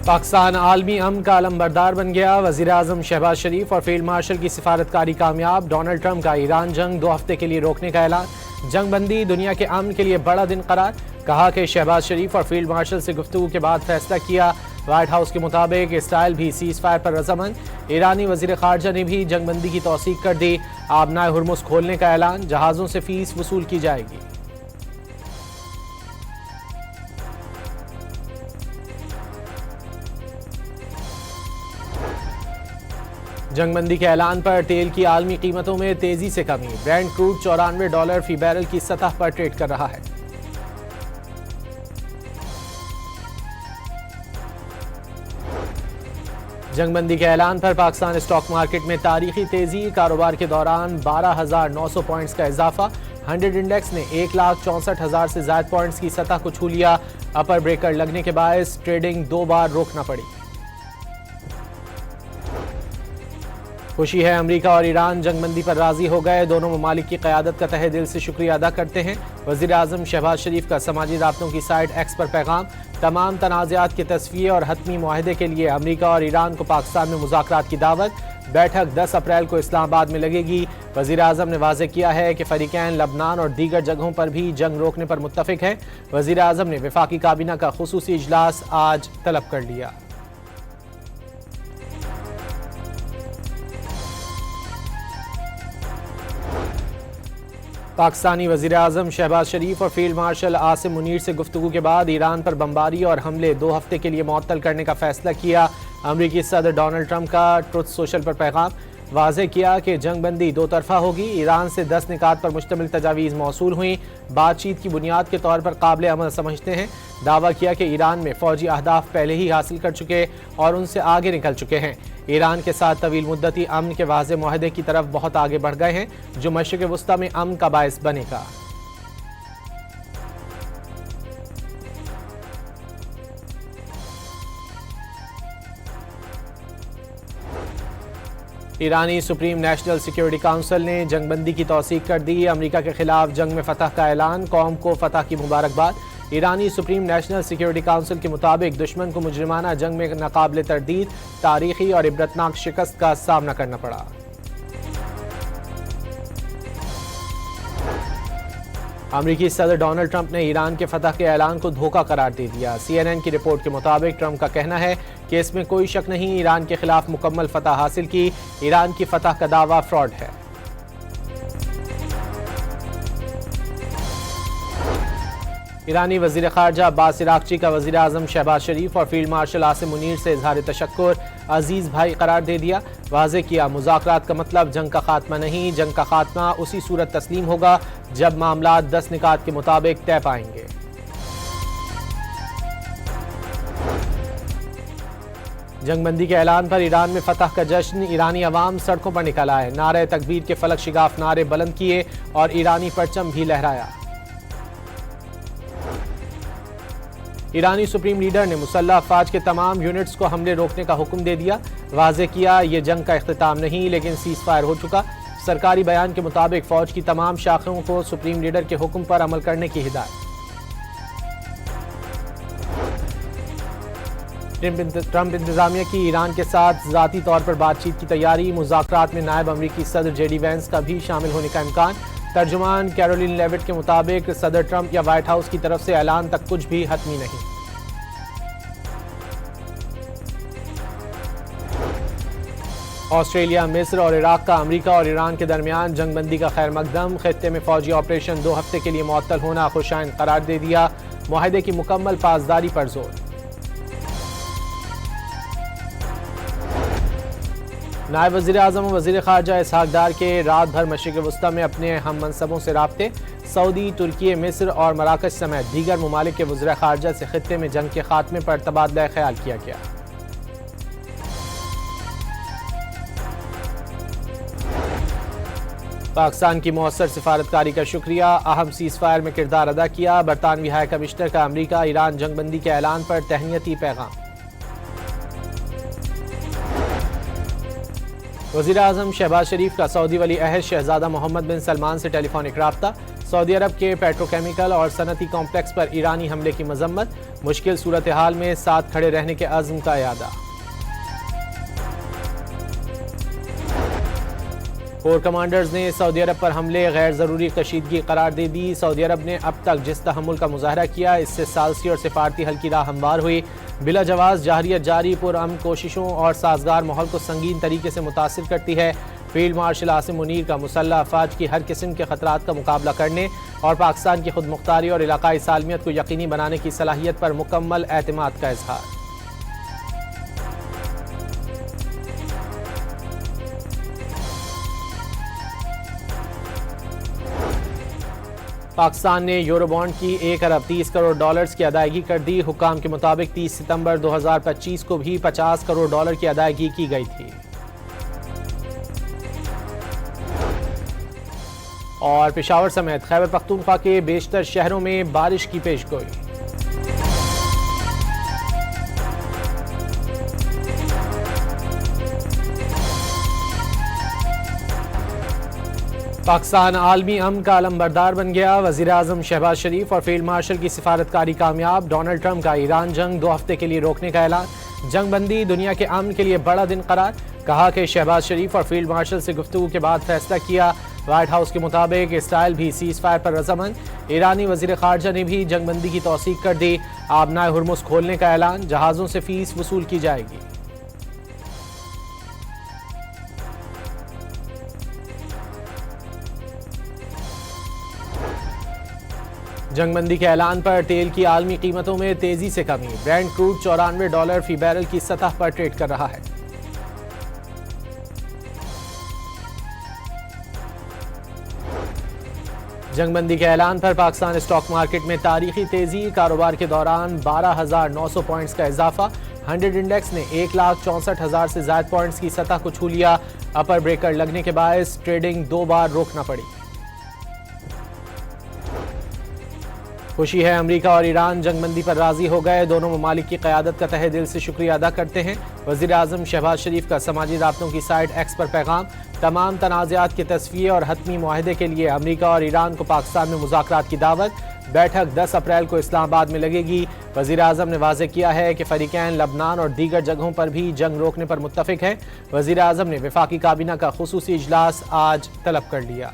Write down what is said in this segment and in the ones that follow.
پاکستان عالمی امن کا علمبردار بن گیا، وزیر اعظم شہباز شریف اور فیلڈ مارشل کی سفارتکاری کامیاب، ڈونلڈ ٹرمپ کا ایران جنگ 2 ہفتے کے لیے روکنے کا اعلان، جنگ بندی دنیا کے امن کے لیے بڑا دن قرار، کہا کہ شہباز شریف اور فیلڈ مارشل سے گفتگو کے بعد فیصلہ کیا، وائٹ ہاؤس کے مطابق اسرائیل بھی سیز فائر پر رضامند، ایرانی وزیر خارجہ نے بھی جنگ بندی کی توثیق کر دی، آبنائے ہرمز کھولنے کا اعلان، جہازوں سے فیس وصول کی جائے گی۔ جنگ بندی کے اعلان پر تیل کی عالمی قیمتوں میں تیزی سے کمی، برینٹ کروڈ $94 فی بیرل کی سطح پر ٹریڈ کر رہا ہے۔ جنگ بندی کے اعلان پر پاکستان اسٹاک مارکیٹ میں تاریخی تیزی، کاروبار کے دوران 12,900 پوائنٹس کا اضافہ، 100 انڈیکس نے 1,64,000 سے زائد پوائنٹس کی سطح کو چھو لیا، اپر بریکر لگنے کے باعث ٹریڈنگ 2 بار روکنا پڑی۔ خوشی ہے، امریکہ اور ایران جنگ بندی پر راضی ہو گئے، دونوں ممالک کی قیادت کا تہہ دل سے شکریہ ادا کرتے ہیں، وزیر اعظم شہباز شریف کا سماجی رابطوں کی سائٹ ایکس پر پیغام، تمام تنازعات کے تصفیے اور حتمی معاہدے کے لیے امریکہ اور ایران کو پاکستان میں مذاکرات کی دعوت، بیٹھک 10 اپریل کو اسلام آباد میں لگے گی، وزیر اعظم نے واضح کیا ہے کہ فریقین لبنان اور دیگر جگہوں پر بھی جنگ روکنے پر متفق ہیں، وزیر اعظم نے وفاقی کابینہ کا خصوصی اجلاس آج طلب کر لیا۔ پاکستانی وزیر اعظم شہباز شریف اور فیلڈ مارشل عاصم منیر سے گفتگو کے بعد ایران پر بمباری اور حملے 2 ہفتے کے لیے معطل کرنے کا فیصلہ کیا، امریکی صدر ڈونلڈ ٹرمپ کا ٹروتھ سوشل پر پیغام، واضح کیا کہ جنگ بندی 2 طرفہ ہوگی، ایران سے 10 نکات پر مشتمل تجاویز موصول ہوئیں، بات چیت کی بنیاد کے طور پر قابل عمل سمجھتے ہیں، دعویٰ کیا کہ ایران میں فوجی اہداف پہلے ہی حاصل کر چکے اور ان سے آگے نکل چکے ہیں، ایران کے ساتھ طویل مدتی امن کے واضح معاہدے کی طرف بہت آگے بڑھ گئے ہیں جو مشرق وسطیٰ میں امن کا باعث بنے گا۔ ایرانی سپریم نیشنل سیکیورٹی کونسل نے جنگ بندی کی توثیق کر دی، امریکہ کے خلاف جنگ میں فتح کا اعلان، قوم کو فتح کی مبارکباد، ایرانی سپریم نیشنل سیکیورٹی کونسل کے مطابق دشمن کو مجرمانہ جنگ میں ناقابل تردید، تاریخی اور عبرتناک شکست کا سامنا کرنا پڑا۔ امریکی صدر ڈونلڈ ٹرمپ نے ایران کے فتح کے اعلان کو دھوکہ قرار دے دیا، CNN کی رپورٹ کے مطابق ٹرمپ کا کہنا ہے کہ اس میں کوئی شک نہیں، ایران کے خلاف مکمل فتح حاصل کی، ایران کی فتح کا دعویٰ فراڈ ہے۔ ایرانی وزیر خارجہ عباس عراقچی کا وزیر اعظم شہباز شریف اور فیلڈ مارشل عاصم منیر سے اظہار تشکر، عزیز بھائی قرار دے دیا، واضح کیا مذاکرات کا مطلب جنگ کا خاتمہ نہیں، جنگ کا خاتمہ اسی صورت تسلیم ہوگا جب معاملات 10 نکات کے مطابق طے پائیں گے۔ جنگ بندی کے اعلان پر ایران میں فتح کا جشن، ایرانی عوام سڑکوں پر نکل آئے، نعرہ تکبیر کے فلک شگاف نعرے بلند کیے اور ایرانی پرچم بھی لہرایا۔ ایرانی سپریم لیڈر نے مسلح افواج کے تمام یونٹس کو حملے روکنے کا حکم دے دیا، واضح کیا یہ جنگ کا اختتام نہیں لیکن سیز فائر ہو چکا، سرکاری بیان کے مطابق فوج کی تمام شاخوں کو سپریم لیڈر کے حکم پر عمل کرنے کی ہدایت۔ ٹرمپ انتظامیہ کی ایران کے ساتھ ذاتی طور پر بات چیت کی تیاری، مذاکرات میں نائب امریکی صدر JD وینس کا بھی شامل ہونے کا امکان، ترجمان کیرولین لیوٹ کے مطابق صدر ٹرمپ یا وائٹ ہاؤس کی طرف سے اعلان تک کچھ بھی حتمی نہیں۔ آسٹریلیا، مصر اور عراق کا امریکہ اور ایران کے درمیان جنگ بندی کا خیر مقدم، خطے میں فوجی آپریشن 2 ہفتے کے لیے معطل ہونا خوشائند قرار دے دیا، معاہدے کی مکمل پاسداری پر زور۔ نائب وزیر اعظم و وزیر خارجہ اسحاق ڈار کے رات بھر مشرق وسطیٰ میں اپنے ہم منصبوں سے رابطے، سعودی، ترکی، مصر اور مراکش سمیت دیگر ممالک کے وزراء خارجہ سے خطے میں جنگ کے خاتمے پر تبادلہ خیال کیا گیا۔ پاکستان کی مؤثر سفارتکاری کا شکریہ، اہم سیز فائر میں کردار ادا کیا، برطانوی ہائی کمشنر کا امریکہ ایران جنگ بندی کے اعلان پر تہنیتی پیغام۔ وزیر اعظم شہباز شریف کا سعودی ولی عہد شہزادہ محمد بن سلمان سے ٹیلی فونک رابطہ، سعودی عرب کے پیٹروکیمیکل اور صنعتی کمپلیکس پر ایرانی حملے کی مذمت، مشکل صورتحال میں ساتھ کھڑے رہنے کے عزم کا اعادہ۔ کور کمانڈرز نے سعودی عرب پر حملے غیر ضروری کشیدگی قرار دے دی۔ سعودی عرب نے اب تک جس تحمل کا مظاہرہ کیا، اس سے ثالثی اور سفارتی حل کی راہ ہموار ہوئی۔ بلا جواز جارحیت جاری پرامن کوششوں اور سازگار ماحول کو سنگین طریقے سے متاثر کرتی ہے۔ فیلڈ مارشل عاصم منیر کا مسلح افواج کی ہر قسم کے خطرات کا مقابلہ کرنے اور پاکستان کی خود مختاری اور علاقائی سالمیت کو یقینی بنانے کی صلاحیت پر مکمل اعتماد کا اظہار۔ پاکستان نے یورو بانڈ کی 1 ارب 30 کروڑ ڈالرز کی ادائیگی کر دی۔ حکام کے مطابق 30 ستمبر 2025 کو بھی 50 کروڑ ڈالر کی ادائیگی کی گئی تھی۔ اور پشاور سمیت خیبر پختونخوا کے بیشتر شہروں میں بارش کی پیشگوئی۔ پاکستان عالمی امن کا علم بردار بن گیا۔ وزیر اعظم شہباز شریف اور فیلڈ مارشل کی سفارتکاری کامیاب۔ ڈونلڈ ٹرمپ کا ایران جنگ 2 ہفتے کے لیے روکنے کا اعلان۔ جنگ بندی دنیا کے امن کے لیے بڑا دن قرار۔ کہا کہ شہباز شریف اور فیلڈ مارشل سے گفتگو کے بعد فیصلہ کیا۔ وائٹ ہاؤس کے مطابق اسرائیل بھی سیز فائر پر رضامند۔ ایرانی وزیر خارجہ نے بھی جنگ بندی کی توثیق کر دی۔ آبنائے ہرمز کھولنے کا اعلان۔ جہازوں سے فیس وصول کی جائے گی۔ جنگ بندی کے اعلان پر تیل کی عالمی قیمتوں میں تیزی سے کمی۔ برینٹ کروڈ $94 فی بیرل کی سطح پر ٹریڈ کر رہا ہے۔ جنگ بندی کے اعلان پر پاکستان اسٹاک مارکیٹ میں تاریخی تیزی۔ کاروبار کے دوران 12,900 پوائنٹس کا اضافہ۔ 100 انڈیکس نے 1,64,000 سے زائد پوائنٹس کی سطح کو چھو لیا۔ اپر بریکر لگنے کے باعث ٹریڈنگ 2 بار روکنا پڑی۔ خوشی ہے، امریکہ اور ایران جنگ بندی پر راضی ہو گئے۔ دونوں ممالک کی قیادت کا تہہ دل سے شکریہ ادا کرتے ہیں۔ وزیر اعظم شہباز شریف کا سماجی رابطوں کی سائٹ ایکس پر پیغام۔ تمام تنازعات کے تصفیے اور حتمی معاہدے کے لیے امریکہ اور ایران کو پاکستان میں مذاکرات کی دعوت۔ بیٹھک 10 اپریل کو اسلام آباد میں لگے گی۔ وزیر اعظم نے واضح کیا ہے کہ فریقین لبنان اور دیگر جگہوں پر بھی جنگ روکنے پر متفق ہیں۔ وزیر اعظم نے وفاقی کابینہ کا خصوصی اجلاس آج طلب کر لیا۔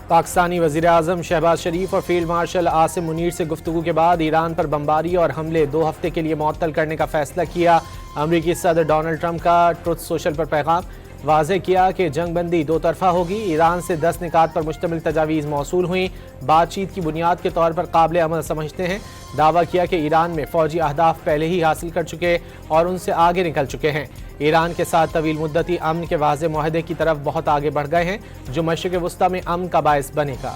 پاکستانی وزیر اعظم شہباز شریف اور فیلڈ مارشل عاصم منیر سے گفتگو کے بعد ایران پر بمباری اور حملے 2 ہفتے کے لیے معطل کرنے کا فیصلہ کیا۔ امریکی صدر ڈونلڈ ٹرمپ کا ٹروتھ سوشل پر پیغام۔ واضح کیا کہ جنگ بندی 2 طرفہ ہوگی۔ ایران سے 10 نکات پر مشتمل تجاویز موصول ہوئیں۔ بات چیت کی بنیاد کے طور پر قابل عمل سمجھتے ہیں۔ دعویٰ کیا کہ ایران میں فوجی اہداف پہلے ہی حاصل کر چکے اور ان سے آگے نکل چکے ہیں۔ ایران کے ساتھ طویل مدتی امن کے واضح معاہدے کی طرف بہت آگے بڑھ گئے ہیں، جو مشرق وسطیٰ میں امن کا باعث بنے گا۔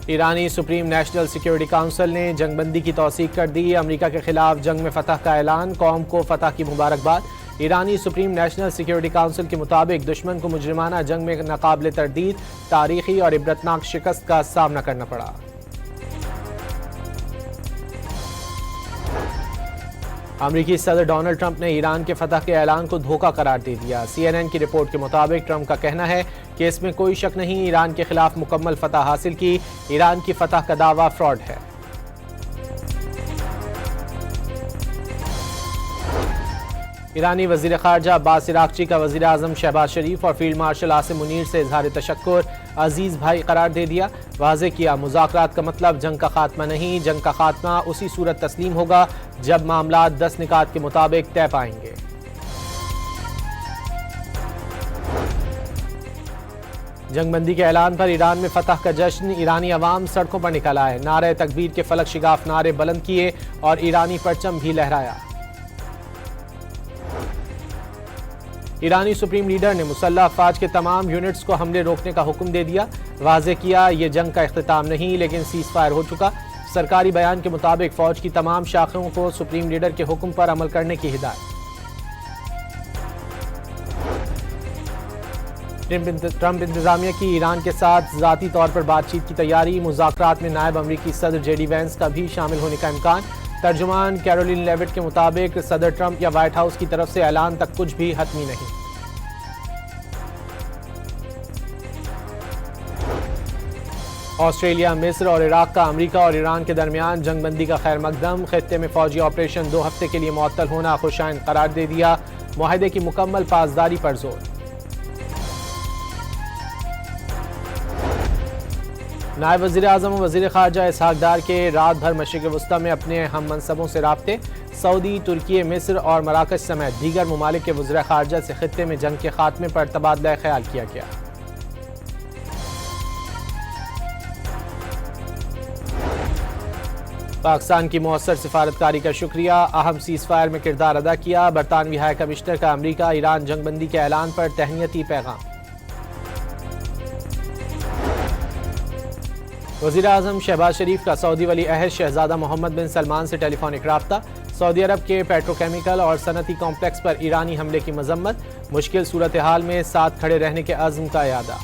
ایرانی سپریم نیشنل سیکیورٹی کونسل نے جنگ بندی کی توثیق کر دی۔ امریکہ کے خلاف جنگ میں فتح کا اعلان۔ قوم کو فتح کی مبارکباد۔ ایرانی سپریم نیشنل سیکیورٹی کونسل کے مطابق دشمن کو مجرمانہ جنگ میں ناقابل تردید تاریخی اور عبرتناک شکست کا سامنا کرنا پڑا۔ امریکی صدر ڈونلڈ ٹرمپ نے ایران کے فتح کے اعلان کو دھوکہ قرار دے دیا۔ CNN کی رپورٹ کے مطابق ٹرمپ کا کہنا ہے کہ اس میں کوئی شک نہیں، ایران کے خلاف مکمل فتح حاصل کی۔ ایران کی فتح کا دعویٰ فراڈ ہے۔ ایرانی وزیر خارجہ عباس عراقچی کا وزیر اعظم شہباز شریف اور فیلڈ مارشل عاصم منیر سے اظہار تشکر عزیز بھائی قرار دے دیا۔ واضح کیا مذاکرات کا مطلب جنگ کا خاتمہ نہیں، جنگ کا خاتمہ اسی صورت تسلیم ہوگا جب معاملات 10 نکات کے مطابق طے پائیں گے۔ جنگ بندی کے اعلان پر ایران میں فتح کا جشن۔ ایرانی عوام سڑکوں پر نکل آئے، نعرہ تکبیر کے فلک شگاف نعرے بلند کیے اور ایرانی پرچم بھی لہرایا۔ ایرانی سپریم لیڈر نے مسلح افواج کے تمام یونٹس کو حملے روکنے کا حکم دے دیا۔ واضح کیا یہ جنگ کا اختتام نہیں لیکن سیز فائر ہو چکا۔ سرکاری بیان کے مطابق فوج کی تمام شاخوں کو سپریم لیڈر کے حکم پر عمل کرنے کی ہدایت۔ ٹرمپ انتظامیہ کی ایران کے ساتھ ذاتی طور پر بات چیت کی تیاری، مذاکرات میں نائب امریکی صدر جے ڈی وینس کا بھی شامل ہونے کا امکان۔ ترجمان کیرولین لیوٹ کے مطابق صدر ٹرمپ یا وائٹ ہاؤس کی طرف سے اعلان تک کچھ بھی حتمی نہیں۔ آسٹریلیا، مصر اور عراق کا امریکہ اور ایران کے درمیان جنگ بندی کا خیر مقدم، خطے میں فوجی آپریشن 2 ہفتے کے لیے معطل ہونا خوشائند قرار دے دیا، معاہدے کی مکمل پاسداری پر زور۔ نائب وزیر اعظم و وزیر خارجہ اسحاق ڈار کے رات بھر مشرق وسطیٰ میں اپنے ہم منصبوں سے رابطے، سعودی، ترکی، مصر اور مراکش سمیت دیگر ممالک کے وزراء خارجہ سے خطے میں جنگ کے خاتمے پر تبادلہ خیال کیا گیا۔ پاکستان کی مؤثر سفارتکاری کا شکریہ، اہم سیز فائر میں کردار ادا کیا، برطانوی ہائی کمشنر کا امریکہ ایران جنگ بندی کے اعلان پر تہنیتی پیغام۔ وزیر اعظم شہباز شریف کا سعودی ولی عہد شہزادہ محمد بن سلمان سے ٹیلی فونک رابطہ، سعودی عرب کے پیٹروکیمیکل اور صنعتی کمپلیکس پر ایرانی حملے کی مذمت، مشکل صورتحال میں ساتھ کھڑے رہنے کے عزم کا اعادہ۔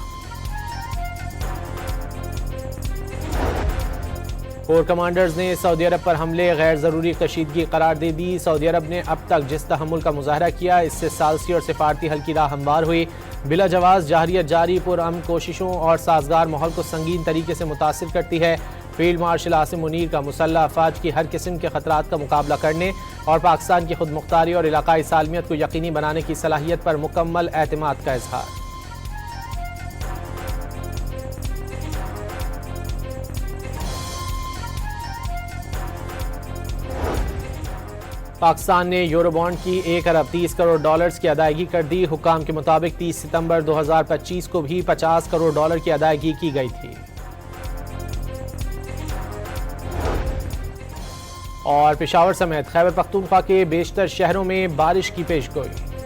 کور کمانڈرز نے سعودی عرب پر حملے غیر ضروری کشیدگی قرار دے دی، سعودی عرب نے اب تک جس تحمل کا مظاہرہ کیا اس سے ثالثی اور سفارتی حل کی راہ ہموار ہوئی، بلا جواز جارحیت جاری پرامن کوششوں اور سازگار ماحول کو سنگین طریقے سے متاثر کرتی ہے۔ فیلڈ مارشل عاصم منیر کا مسلح افواج کی ہر قسم کے خطرات کا مقابلہ کرنے اور پاکستان کی خود مختاری اور علاقائی سالمیت کو یقینی بنانے کی صلاحیت پر مکمل اعتماد کا اظہار۔ پاکستان نے یورو بانڈ کی 1 ارب 30 کروڑ ڈالرز کی ادائیگی کر دی، حکام کے مطابق 30 ستمبر 2025 کو بھی 50 کروڑ ڈالر کی ادائیگی کی گئی تھی۔ اور پشاور سمیت خیبر پختونخوا کے بیشتر شہروں میں بارش کی پیشگوئی۔